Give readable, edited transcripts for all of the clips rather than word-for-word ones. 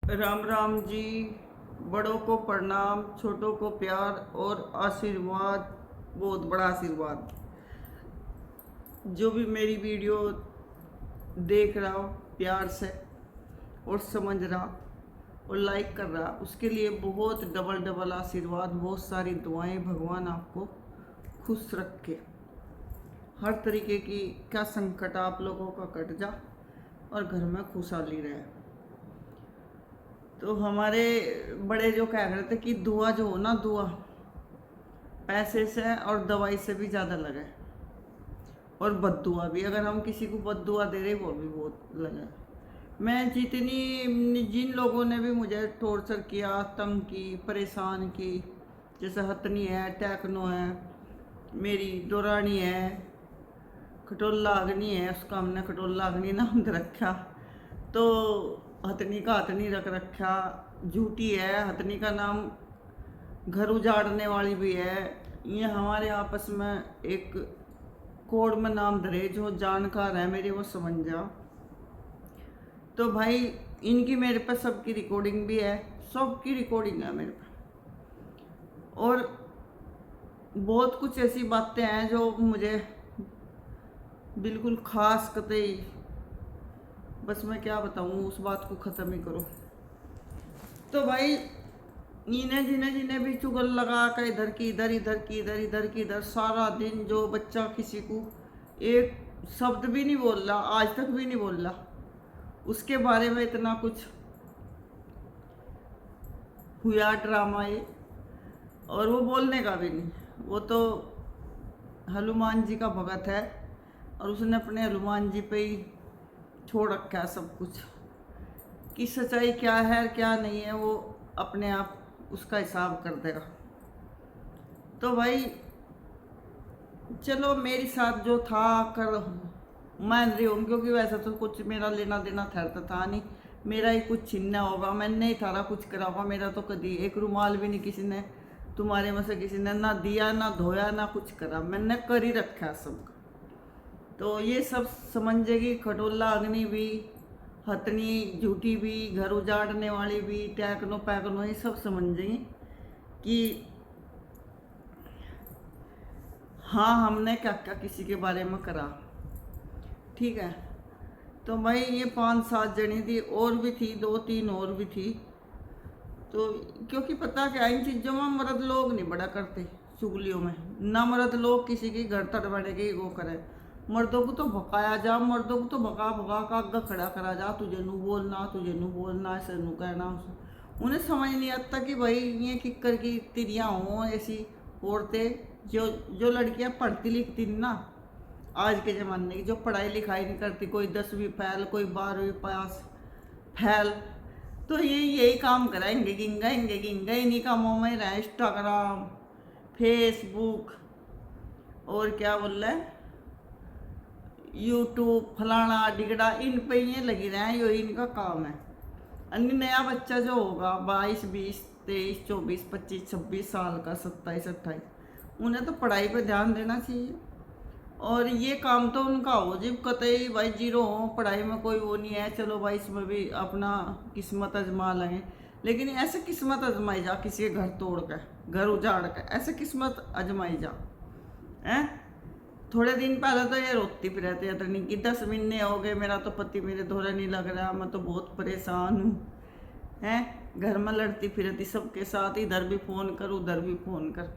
राम राम जी। बड़ों को प्रणाम, छोटों को प्यार और आशीर्वाद, बहुत बड़ा आशीर्वाद। जो भी मेरी वीडियो देख रहा हो प्यार से और समझ रहा और लाइक कर रहा, उसके लिए बहुत डबल डबल आशीर्वाद, बहुत सारी दुआएं। भगवान आपको खुश रखे, हर तरीके की क्या संकट आप लोगों का कट जा और घर में खुशहाली रहे। तो हमारे बड़े जो कह रहे थे कि दुआ जो हो ना, दुआ पैसे से और दवाई से भी ज़्यादा लगे, और बद्दुआ भी, अगर हम किसी को बद्दुआ दे रहे वो भी बहुत लगे। मैं जिन लोगों ने भी मुझे टॉर्चर किया, तंग की, परेशान की, जैसे हथनी है, टैकनो है, मेरी दोरानी है, खटोला अग्नि है, उसका हमने खटोला अग्नि नाम दे रखा। तो हथनी का हथनी रख रखा, झूठी है, हथनी का नाम घर उजाड़ने वाली भी है। ये हमारे आपस में एक कोड में नाम धरे, जो जानकार है मेरे वो समझ जा। तो भाई इनकी मेरे पे सबकी रिकॉर्डिंग भी है, सबकी रिकॉर्डिंग है मेरे पे, और बहुत कुछ ऐसी बातें हैं जो मुझे बिल्कुल खास कतई, बस मैं क्या बताऊँ, उस बात को ख़त्म ही करो। तो भाई इन्हें जिन्हें जिन्हें भी चुगल लगा कर इधर की इधर, इधर की इधर, इधर की इधर, सारा दिन जो बच्चा किसी को एक शब्द भी नहीं बोल रहा, आज तक भी नहीं बोल रहा, उसके बारे में इतना कुछ हुआ ड्रामा ये। और वो बोलने का भी नहीं, वो तो हनुमान जी का भगत है और उसने अपने हनुमान जी पे ही छोड़ रखा है सब कुछ, कि सच्चाई क्या है क्या नहीं है वो अपने आप उसका हिसाब कर देगा। तो भाई चलो, मेरे साथ जो था कर मान रही हूँ, क्योंकि वैसे तो कुछ मेरा लेना देना था नहीं, मेरा ही कुछ छीनना होगा, मैंने ही थारा कुछ करा होगा। मेरा तो कभी एक रुमाल भी नहीं किसी ने, तुम्हारे में से किसी ने ना दिया, ना धोया, ना कुछ करा, मैंने कर ही रखा है सबका। तो ये सब समझेगी, खटोला अग्नि भी, हथनी झूठी भी, घर उजाड़ने वाली भी, टैकनो पैकनो, ये सब समझेंगी कि हाँ हमने क्या क्या किसी के बारे में करा। ठीक है, तो भाई ये 5-7 जनी थी, और भी थी 2-3 और भी थी। तो क्योंकि पता क्या, इन चीज़ों में मर्द लोग नहीं बड़ा करते, चुगलियों में ना मर्द लोग किसी की घर तर बढ़े के वो करे। मर्दों को तो भकाया जा, मर्दों को तो भगा भगा का आगे खड़ा करा जा, तुझे नू बोलना, तुझे नू बोलना, ऐसे नू कहना। उन्हें समझ नहीं आता कि भाई ये किक्कर की तिरियाँ हों ऐसी औरतें, जो लड़कियां पढ़ती लिखती ना आज के ज़माने की, जो पढ़ाई लिखाई नहीं करती, कोई 10वीं फैल, कोई 12वीं पास फैल, तो ये यही काम कराएंगे, गिंगाएंगे गिंगा, इन्हीं कामों में रहे, इंस्टाग्राम, फेसबुक, और क्या बोल रहे हैं, यूट्यूब, फलाना डिगड़ा, इन पे ये लगी रहे हैं, यही इनका काम है। अन्य नया बच्चा जो होगा 22, 20, 23, 24, 25, 26 साल का, 27, 28, उन्हें तो पढ़ाई पे ध्यान देना चाहिए, और ये काम तो उनका हो जब कतई भाई जीरो हो, पढ़ाई में कोई वो नहीं है, चलो भाई इसमें भी अपना किस्मत आजमा लेंगे। लेकिन ऐसे किस्मत आजमाई जा, किसी के घर तोड़ कर, घर उजाड़ कर, ऐसे किस्मत आजमाई जा हैं। थोड़े दिन पहले तो ये रोती फिर रहती है, नहीं कि 10 महीने हो गए मेरा तो पति मेरे धोरे नहीं लग रहा, मैं तो बहुत परेशान हूँ हैं। घर में लड़ती फिरती सबके साथ, इधर भी फ़ोन कर उधर भी फ़ोन कर,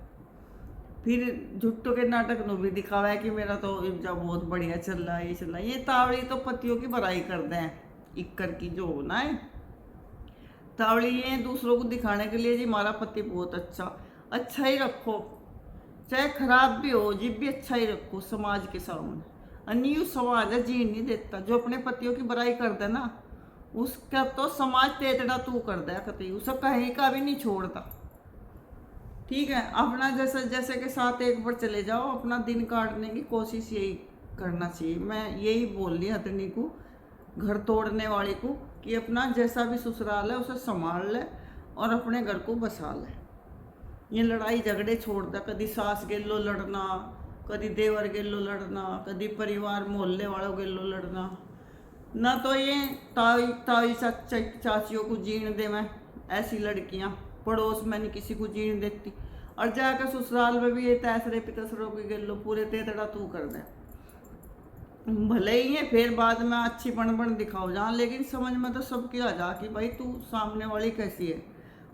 फिर झुट्टो के नाटक नो भी दिखावा है कि मेरा तो इब्जा बहुत बढ़िया चल रहा है, ये चल रहा है। ये तावड़ी तो पतियों की बड़ाई कर दें, इक्कर की जो होना है तावड़ी, ये दूसरों को दिखाने के लिए जी हमारा पति बहुत अच्छा, अच्छा ही रखो, चाहे खराब भी हो जिब भी अच्छा ही रखो समाज के सामने। अन्य समाज है जी नहीं देता, जो अपने पतियों की बुराई कर दे ना, उसका तो समाज तेतड़ा तू कर दे, कतई उसे कहीं का भी नहीं छोड़ता। ठीक है, अपना जैसे जैसे के साथ एक बार चले जाओ, अपना दिन काटने की कोशिश यही करना चाहिए। मैं यही बोल रही हथनी को, घर तोड़ने वाले को, कि अपना जैसा भी ससुराल है उसे संभाल ले और अपने घर को बसा ले। ये लड़ाई झगड़े छोड़ दे, कभी सास गेलो लड़ना, कभी देवर गेलो लड़ना, कभी परिवार मोहल्ले वालों गेलो लड़ना, ना तो ये ताई ताई चाचियों को जीने दे मैं, ऐसी लड़कियां पड़ोस में नहीं किसी को जीने देती। और जाकर ससुराल में भी ये तैसरे पितसरों की गल्लो पूरे तेतड़ा तू कर दे। भले ही है फिर बाद में अच्छी बन दिखाओ जहाँ, लेकिन समझ में तो सबकी आ जा कि भाई तू सामने वाली कैसी है।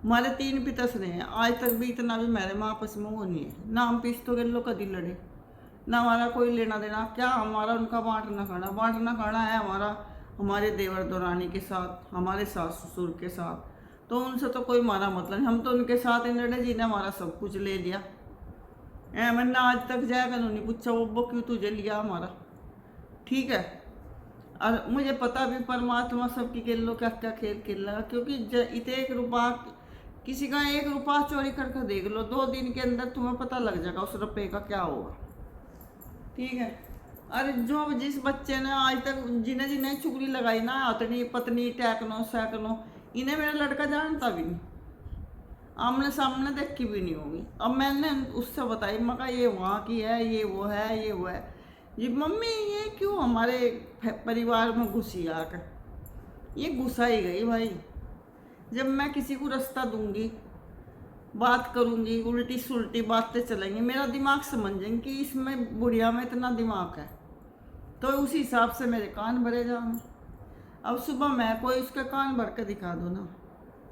हमारे 3 पितसरे हैं, आज तक भी इतना भी मेरे में आपस में वो नहीं है ना, हम पिस तो गल्लो कभी लड़े ना, हमारा कोई लेना देना क्या, हमारा उनका बांटना खाना है हमारा, हमारे देवर दौरानी के साथ, हमारे सास ससुर के साथ, तो उनसे तो कोई हमारा मतलब नहीं, हम तो उनके साथ ही लड़े जिन्हें हमारा सब कुछ ले लिया। मैंने आज तक जाएगा नहीं पूछा वो क्यों तुझे लिया हमारा, ठीक है। और मुझे पता भी परमात्मा सबकी खेल लो क्या क्या खेल खेल लगा, क्योंकि इतने 1 रुपया किसी का 1 रुपया चोरी करके देख लो, 2 दिन के अंदर तुम्हें पता लग जाएगा उस रुपये का क्या होगा, ठीक है। अरे जो जिस बच्चे ने आज तक जिन्हें जिन्हें चुगली लगाई ना, अतनी पत्नी टैकनो सैकनो, इन्हें मेरा लड़का जानता भी नहीं, आमने सामने देखी भी नहीं होगी। अब मैंने उससे बताई, मैं कहा ये वहाँ की है, ये वो है, ये वो है, जी मम्मी ये क्यों हमारे परिवार में घुसी आकर, ये घुसा ही गई भाई। जब मैं किसी को रास्ता दूंगी, बात करूंगी, उल्टी सुलटी बातें चलेंगी, मेरा दिमाग समझेंगे कि इसमें बुढ़िया में इतना दिमाग है, तो उसी हिसाब से मेरे कान भरे जाएंगे। अब सुबह मैं कोई उसके कान भर के दिखा दो ना,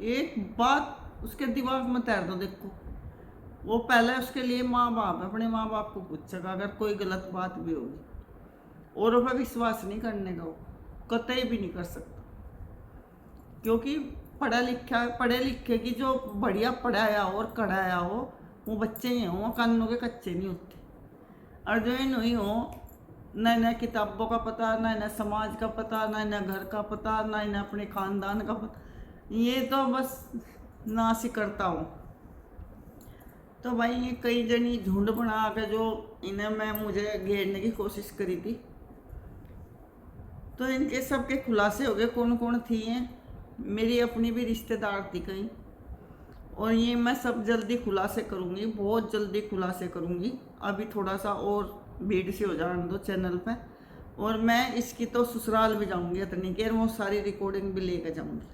एक बात उसके दिमाग में तैर दो, देखो वो पहले उसके लिए माँ बाप है, अपने माँ बाप को पूछेगा अगर कोई गलत बात भी होगी। औरों पर विश्वास नहीं करने का, वो कतई भी नहीं कर सकता, क्योंकि पढ़े लिखे की जो बढ़िया पढ़ाया हो और कढ़ाया हो वो बच्चे ही हों, कानों के कच्चे नहीं होते। और जो इन नहीं हो, नए नए किताबों का पता, नए नए समाज का पता, नए नए घर का पता, नए नए अपने खानदान का पता, ये तो बस नाश ही करता हूँ। तो भाई ये कई जनी झुंड बना के जो इन्हें मैं मुझे घेरने की कोशिश करी थी, तो इनके सबके खुलासे हो गए कौन कौन थी। हैं मेरी अपनी भी रिश्तेदार थी कहीं, और ये मैं सब जल्दी खुलासे करूँगी, बहुत जल्दी खुलासे करूँगी। अभी थोड़ा सा और भीड़ से हो जाने दो चैनल पे, और मैं इसकी तो ससुराल भी जाऊँगी इतनी देर, वो सारी रिकॉर्डिंग भी लेकर जाऊँगी,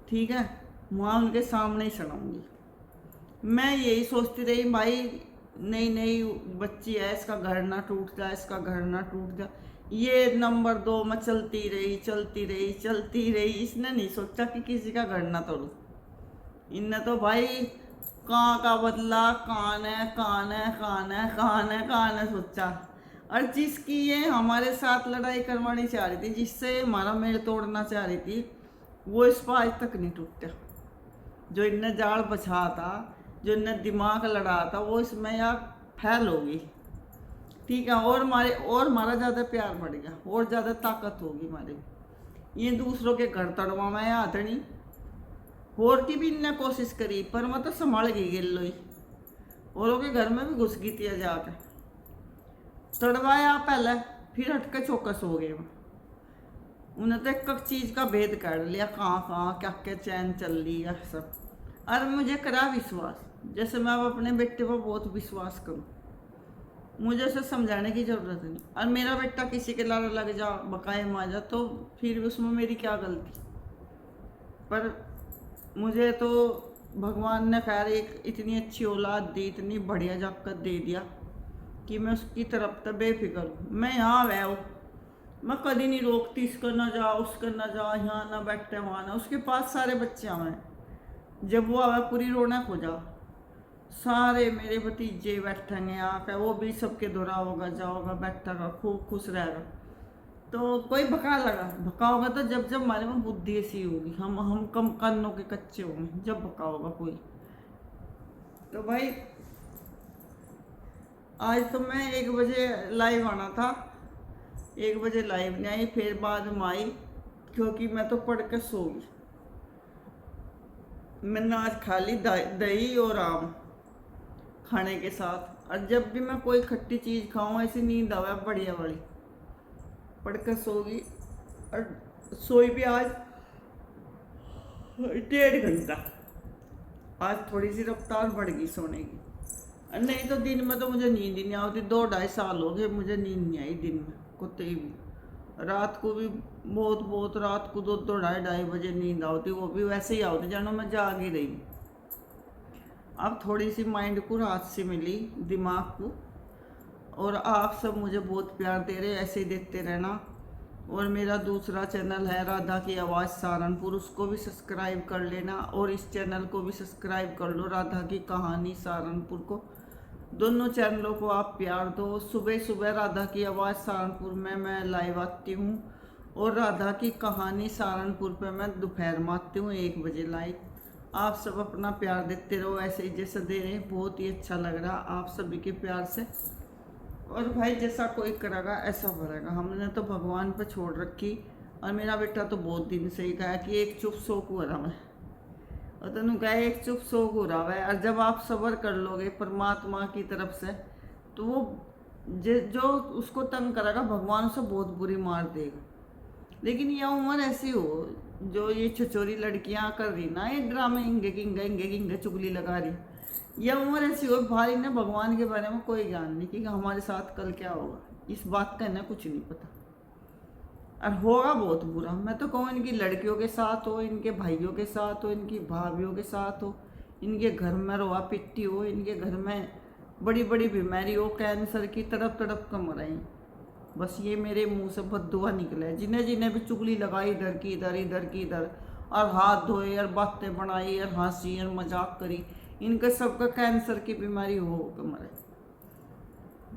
ठीक है, वहाँ उनके सामने ही सुनाऊँगी। मैं यही सोचती रही भाई, नई बच्ची है, इसका घर ना टूट जाए, इसका घर ना टूट जाए, ये नंबर 2 में चलती रही। इसने नहीं सोचा कि किसी का घर ना तोड़ू। इनने तो भाई कहाँ का बदला, कान है सोचा। और जिसकी ये हमारे साथ लड़ाई करवानी चाह रही थी, जिससे हमारा मेल तोड़ना चाह रही थी, वो इस पर आज तक नहीं टूटा। जो इनने जाल बछा था, जो इनने दिमाग लड़ा था, वो इसमें यार फैल होगी, ठीक है। और हमारा ज़्यादा प्यार बढ़ गया, और ज़्यादा ताकत होगी हमारी। ये दूसरों के घर तड़वा में हाथ नहीं, और की भी इनने कोशिश करी, पर मैं तो संभाल गई गिल्लो ही, औरों के घर में भी घुस गई थी जाकर, तड़वाया पहले, फिर हट के चौकस हो गए। उन्हें तो एक चीज़ का भेद कर लिया, कहाँ क्या क्या चैन चल रही है सब। और मुझे करा विश्वास, जैसे मैं अब अपने बेटे पर बहुत विश्वास करूँ, मुझे उसे समझाने की ज़रूरत नहीं। और मेरा बेटा किसी के लारे लग जा, बकाए माजा, तो फिर उसमें मेरी क्या गलती। पर मुझे तो भगवान ने खैर एक इतनी अच्छी औलाद दी, इतनी बढ़िया जाकर दे दिया कि मैं उसकी तरफ तो बेफिक्र हूँ। मैं यहाँ वह हूँ, मैं कभी नहीं रोकती इसको ना जा, उसको ना जा, यहाँ ना बैठे वहाँ ना। उसके पास सारे बच्चे आए, जब वो आवे पूरी रौनक हो जा, सारे मेरे भतीजे बैठेंगे आकर, वो भी सबके दौरा होगा, जाओगा, बैठेगा, खूब खुश रहेगा। तो कोई भका होगा तो जब हमारे में बुद्धि ऐसी होगी, हम कम कानों के कच्चे होंगे, जब भका होगा कोई। तो भाई आज तो मैं 1 बजे लाइव आना था, 1 बजे लाइव नहीं आई, फिर बाद में आई, क्योंकि मैं तो पढ़ के सो गई। मैंने आज खा ली दही और आम खाने के साथ। और जब भी मैं कोई खट्टी चीज़ खाऊं, ऐसी नींद आवे बढ़िया वाली, पढ़ कर सो गई। और सोई भी आज 1.5 घंटा, आज थोड़ी सी रफ्तार बढ़ गई सोने की। और नहीं तो दिन में तो मुझे नींद ही नहीं आती, 2-2.5 साल हो गए मुझे नींद नहीं आई दिन में कुत्ते भी। रात को भी बहुत बहुत रात को 2 2 2:30 बजे नींद आती, वो भी वैसे ही आती जानो मैं जाग ही रही। अब थोड़ी सी माइंड को राहत सी मिली, दिमाग को। और आप सब मुझे बहुत प्यार दे रहे, ऐसे ही देते रहना। और मेरा दूसरा चैनल है राधा की आवाज़ सहारनपुर, उसको भी सब्सक्राइब कर लेना। और इस चैनल को भी सब्सक्राइब कर लो, राधा की कहानी सहारनपुर को। दोनों चैनलों को आप प्यार दो। सुबह सुबह राधा की आवाज़ सहारनपुर में मैं लाइव आती हूँ, और राधा की कहानी सहारनपुर पे मैं दोपहर में आती हूँ 1 बजे लाइव। आप सब अपना प्यार देते रहो, ऐसे ही जैसे दे रहे हैं, बहुत ही अच्छा लग रहा आप सभी के प्यार से। और भाई जैसा कोई करेगा ऐसा भरेगा, हमने तो भगवान पे छोड़ रखी। और मेरा बेटा तो बहुत दिन से ही कहा कि एक चुप सो को रहा मैं, और तेन कहा एक चुप सो को रहा है। और जब आप सब्र कर लोगे परमात्मा की तरफ से, तो वो जो उसको तंग करेगा भगवान उसे बहुत बुरी मार देगा। लेकिन यह उम्र ऐसी हो, जो ये छचोरी लड़कियां कर रही ना, ये ड्रामे इंगे चुगली लगा रही, यह उम्र ऐसी हो भाई ने भगवान के बारे में कोई ज्ञान नहीं कि हमारे साथ कल क्या होगा, इस बात का इन्हें कुछ नहीं पता। और होगा बहुत बुरा। मैं तो कहूँ इनकी लड़कियों के साथ हो, इनके भाइयों के साथ हो, इनकी भाभीियों के साथ हो, इनके घर में रोआ पिट्टी हो, इनके घर में बड़ी बड़ी बीमारी हो, कैंसर की तड़प तड़प कर मराई। बस ये मेरे मुंह से बद्दुआ निकले। जिन्हें जिन्हें भी चुगली लगाई इधर की इधर, इधर की इधर, और हाथ धोए और बातें बनाई और हंसी और मजाक करी, इनका सबका कैंसर की बीमारी हो के मरे।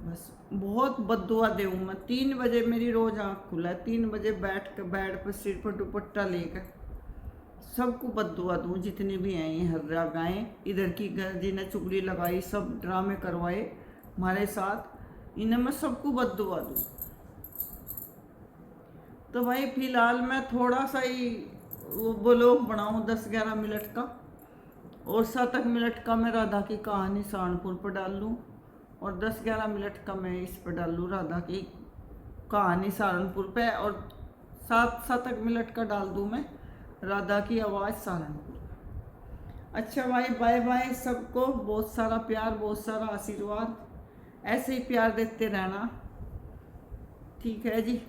बस बहुत बद्दुआ देऊँ मैं। 3 बजे मेरी रोज आँख खुला है, 3 बजे बैठ कर बेड पर सिर पर दुपट्टा लेकर सबको बद्दुआ दूँ, जितनी भी हैं ये हर्रा गाएँ इधर की, जिन्हें चुगली लगाई, सब ड्रामे करवाए हमारे साथ, इन्हें मैं सबको बद्दुआ दूँ। तो भाई फिलहाल मैं थोड़ा सा ही वो ब्लॉग बनाऊँ 10-11 मिनट का, और 7 मिनट का मैं राधा की कहानी सहारनपुर पर डाल लूँ, और 10-11 मिनट का मैं इस पर डाल लूँ राधा की कहानी सहारनपुर पे, और 7 मिनट का डाल दूँ मैं राधा की आवाज़ सहारनपुर। अच्छा भाई, बाय बाय सबको। बहुत सारा प्यार, बहुत सारा आशीर्वाद, ऐसे ही प्यार देते रहना। ठीक है जी।